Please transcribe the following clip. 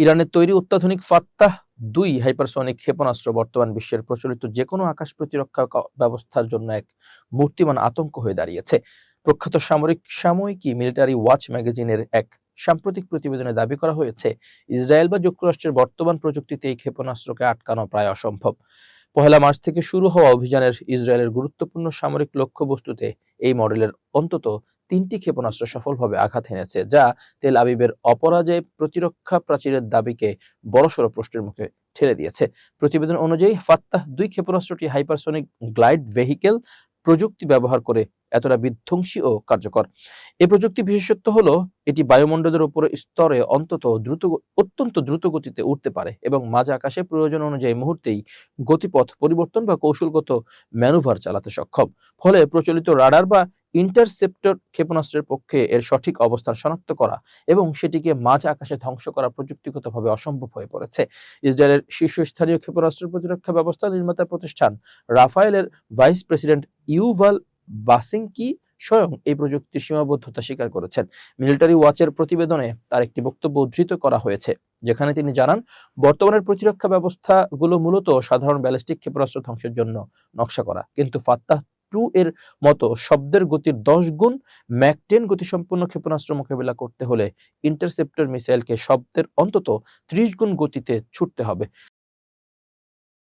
ইরানের তৈরি অত্যাধুনিক ফাত্তাহ 2 হাইপারসনিক ক্ষেপণাস্ত্র বর্তমান বিশ্বের প্রচলিত যেকোনো আকাশ প্রতিরক্ষা ব্যবস্থার জন্য এক মূর্তিমান আতঙ্ক হয়ে দাঁড়িয়েছে। প্রখ্যাত সাময়িকী মিলিটারি ওয়াচ ম্যাগাজিনের এক সাম্প্রতিক প্রতিবেদনে দাবি করা হয়েছে, ইসরায়েল বা যুক্তরাষ্ট্রের বর্তমান প্রযুক্তিতে এই ক্ষেপণাস্ত্রকে আটকানো প্রায় অসম্ভব। পহেলা মার্চ থেকে শুরু হওয়া অভিযানের ইসরায়েলের গুরুত্বপূর্ণ সামরিক লক্ষ্যবস্তুতে এই মডেলের অন্তত 3টি ক্ষেপণাস্ত্র সফলভাবে আঘাত হেনেছে, যা তেল আবিবের অপরাজয় প্রতিরক্ষা প্রাচীরের দাবিকে বড়সড় প্রশ্নের মুখে ঠেলে দিয়েছে। প্রতিবেদন অনুযায়ী ফাত্তাহ 2 ক্ষেপণাস্ত্রটি হাইপারসনিক গ্লাইড ভেহিকেল প্রযুক্তি ব্যবহার করে এতটা বিধ্বংসী ও কার্যকর। এই প্রযুক্তি বিশেষত্ব হলো এটি বায়ুমণ্ডলের উপরে স্তরে অত্যন্ত দ্রুত গতিতে উঠতে পারে এবং মাঝ আকাশে প্রয়োজন অনুযায়ী মুহূর্তেই গতিপথ পরিবর্তন বা কৌশলগত ম্যানুভার চালাতে সক্ষম। ফলে প্রচলিত রাডার বা ইন্টারসেপ্টর ক্ষেপণাস্ত্রের পক্ষে এর সঠিক অবস্থান শনাক্ত করা এবং সেটিকে মাঝ আকাশে ধ্বংস করা প্রযুক্তিগতভাবে অসম্ভব হয়ে পড়েছে। ইসরায়েলের শীর্ষস্থানীয় ক্ষেপণাস্ত্র প্রতিরক্ষা ব্যবস্থা নির্মাতা প্রতিষ্ঠান রাফায়েলের ভাইস প্রেসিডেন্ট ইউভাল বাসিঙ্কি স্বয়ং এই প্রযুক্তির সীমাবদ্ধতা স্বীকার করেছেন। মিলিটারি ওয়াচের প্রতিবেদনে তার একটি বক্তব্য উদ্ধৃত করা হয়েছে, যেখানে তিনি জানান, বর্তমানের প্রতিরক্ষা ব্যবস্থাগুলো মূলত সাধারণ ব্যালিস্টিক ক্ষেপণাস্ত্র ধ্বংসের জন্য নকশা করা, কিন্তু ফাত্তাহ 2 এর মতো শব্দের গতির 10 গুণ ম্যাক 10 গতিসম্পন্ন ক্ষেপণাস্ত্র মোকাবিলা করতে হলে ইন্টারসেপ্টর মিসাইলকে শব্দের অন্তত 30 গুণ গতিতে ছুটতে হবে।